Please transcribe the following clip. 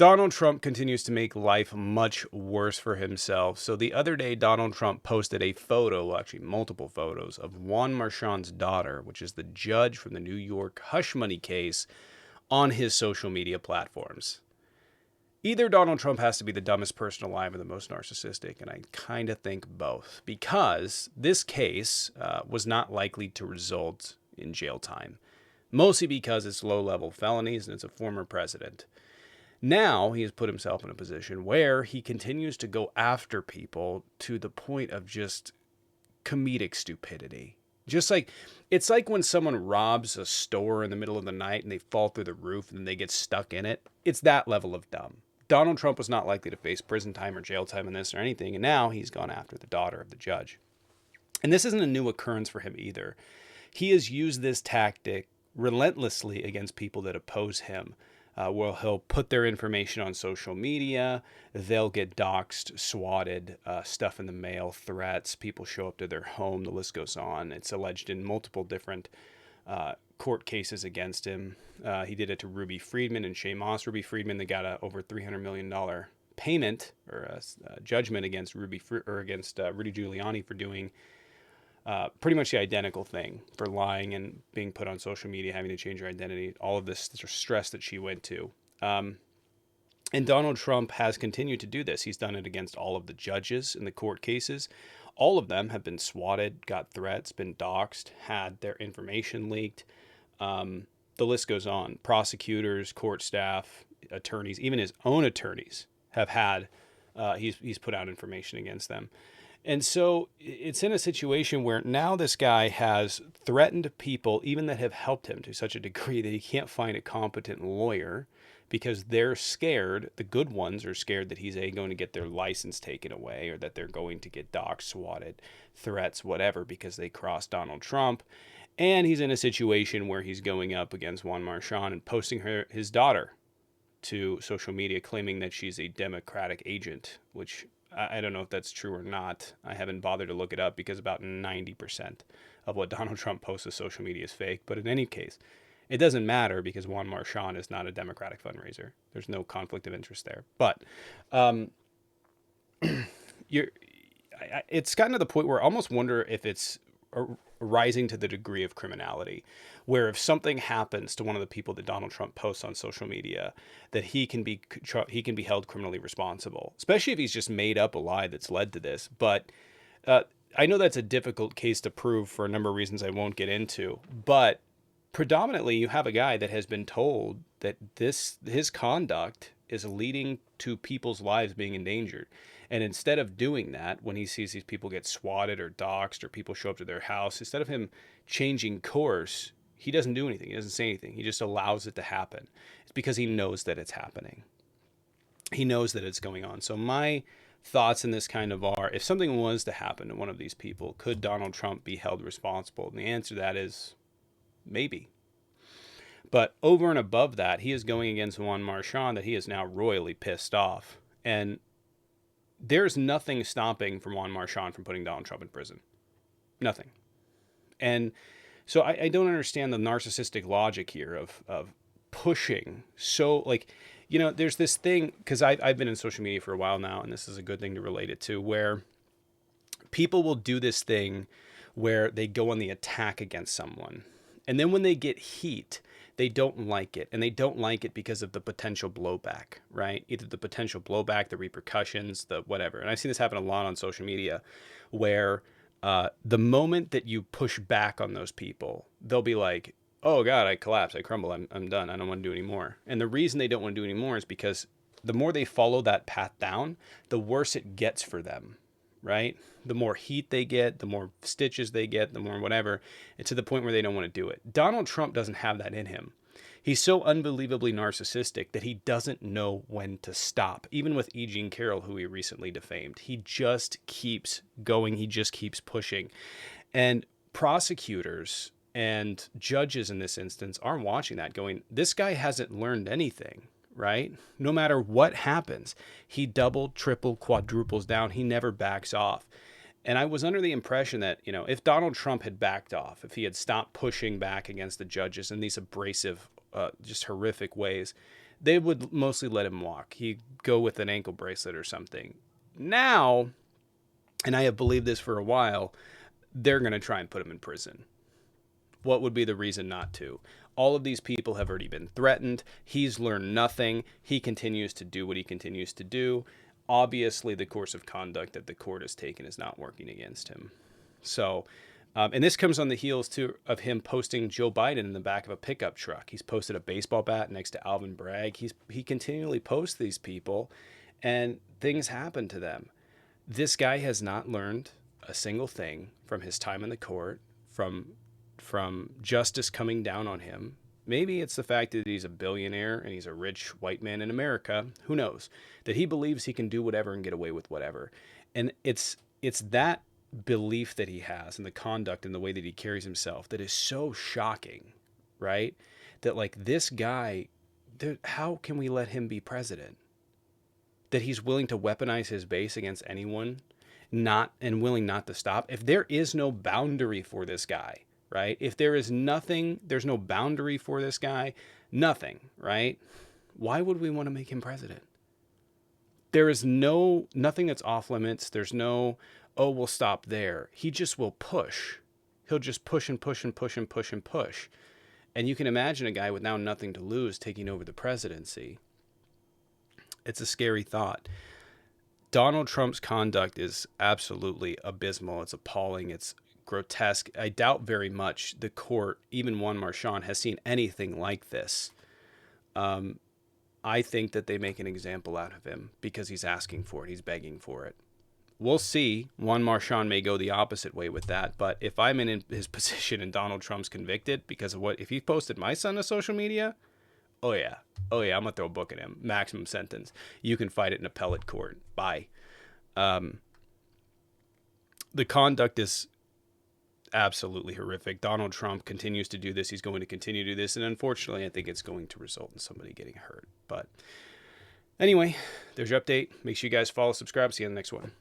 Donald Trump continues to make life much worse for himself. So the other day, Donald Trump posted a photo, actually multiple photos, of Juan Marchand's daughter, which is the judge from the New York hush money case, on his social media platforms. Either Donald Trump has to be the dumbest person alive or the most narcissistic, and I kind of think both, because this case was not likely to result in jail time, mostly because it's low-level felonies and it's a former president. Now he has put himself in a position where he continues to go after people to the point of just comedic stupidity. Just like, it's like when someone robs a store in the middle of the night and they fall through the roof and they get stuck in it. It's that level of dumb. Donald Trump was not likely to face prison time or jail time in this or anything, and now he's gone after the daughter of the judge. And this isn't a new occurrence for him either. He has used this tactic relentlessly against people that oppose him. Where he'll put their information on social media, they'll get doxxed, swatted, stuff in the mail, threats, people show up to their home, the list goes on. It's alleged in multiple different court cases against him. He did it to Ruby Freeman and Shay Moss. Ruby Freeman, they got a over $300 million payment or a judgment against Rudy Giuliani for doing pretty much the identical thing, for lying and being put on social media, having to change her identity, all of this stress that she went to. And Donald Trump has continued to do this. He's done it against all of the judges in the court cases. All of them have been swatted, got threats, been doxxed, had their information leaked. The list goes on. Prosecutors, court staff, attorneys, even his own attorneys have had, he's put out information against them. And so it's in a situation where now this guy has threatened people, even that have helped him, to such a degree that he can't find a competent lawyer because they're scared. The good ones are scared that he's going to get their license taken away, or that they're going to get doxxed, swatted, threats, whatever, because they crossed Donald Trump. And he's in a situation where he's going up against Juan Marchand and posting his daughter to social media, claiming that she's a Democratic agent, which I don't know if that's true or not. I haven't bothered to look it up because about 90% of what Donald Trump posts to social media is fake. But in any case, it doesn't matter because Juan Marchand is not a Democratic fundraiser. There's no conflict of interest there. But it's gotten to the point where I almost wonder if it's rising to the degree of criminality, where if something happens to one of the people that Donald Trump posts on social media, that he can be held criminally responsible, especially if he's just made up a lie that's led to this. But I know that's a difficult case to prove for a number of reasons I won't get into, but predominantly you have a guy that has been told that his conduct is leading to people's lives being endangered. And instead of doing that, when he sees these people get swatted or doxxed or people show up to their house, instead of him changing course, he doesn't do anything. He doesn't say anything. He just allows it to happen. It's because he knows that it's happening. He knows that it's going on. So my thoughts in this kind of are, if something was to happen to one of these people, could Donald Trump be held responsible? And the answer to that is maybe. But over and above that, he is going against Juan Marchand that he is now royally pissed off. And there's nothing stopping from Juan Marchand from putting Donald Trump in prison. Nothing. And so I don't understand the narcissistic logic here of pushing. So, like, you know, there's this thing, because I've been in social media for a while now, and this is a good thing to relate it to, where people will do this thing where they go on the attack against someone. And then when they get heat, they don't like it. And they don't like it because of the potential blowback, right? Either the potential blowback, the repercussions, the whatever. And I've seen this happen a lot on social media, where the moment that you push back on those people, they'll be like, oh God, I collapse, I crumble, I'm done, I don't want to do anymore. And the reason they don't want to do anymore is because the more they follow that path down, the worse it gets for them, right? The more heat they get, the more stitches they get, the more whatever, and to the point where they don't want to do it. Donald Trump doesn't have that in him. He's so unbelievably narcissistic that he doesn't know when to stop. Even with E. Jean Carroll, who he recently defamed, he just keeps going. He just keeps pushing. And prosecutors and judges in this instance are watching that going, this guy hasn't learned anything, right? No matter what happens, he double, triple, quadruples down. He never backs off. And I was under the impression that, you know, if Donald Trump had backed off, if he had stopped pushing back against the judges in these abrasive, just horrific ways, they would mostly let him walk. He'd go with an ankle bracelet or something. Now, and I have believed this for a while, they're going to try and put him in prison. What would be the reason not to? All of these people have already been threatened. He's learned nothing. He continues to do what he continues to do. Obviously, the course of conduct that the court has taken is not working against him. So, and this comes on the heels too of him posting Joe Biden in the back of a pickup truck. He's posted a baseball bat next to Alvin Bragg. He continually posts these people, and things happen to them. This guy has not learned a single thing from his time in the court, from justice coming down on him. Maybe it's the fact that he's a billionaire and he's a rich white man in America. Who knows? That he believes he can do whatever and get away with whatever. And it's that belief that he has and the conduct and the way that he carries himself that is so shocking, right? That like this guy, how can we let him be president? That he's willing to weaponize his base against anyone, willing not to stop. If there is no boundary for this guy, right? If there is nothing, there's no boundary for this guy, nothing, right? Why would we want to make him president? There is nothing that's off limits. There's no, oh, we'll stop there. He just will push. He'll just push and push and push and push and push. And you can imagine a guy with now nothing to lose taking over the presidency. It's a scary thought. Donald Trump's conduct is absolutely abysmal. It's appalling. It's grotesque. I doubt very much the court, even Juan Marchand, has seen anything like this. I think that they make an example out of him because he's asking for it. He's begging for it. We'll see. Juan Marchand may go the opposite way with that. But if I'm in his position and Donald Trump's convicted because of if he posted my son to social media, oh yeah, I'm going to throw a book at him. Maximum sentence. You can fight it in appellate court. Bye. The conduct is absolutely horrific. Donald Trump continues to do this. He's going to continue to do this. And unfortunately, I think it's going to result in somebody getting hurt. But anyway, there's your update. Make sure you guys follow, subscribe. See you in the next one.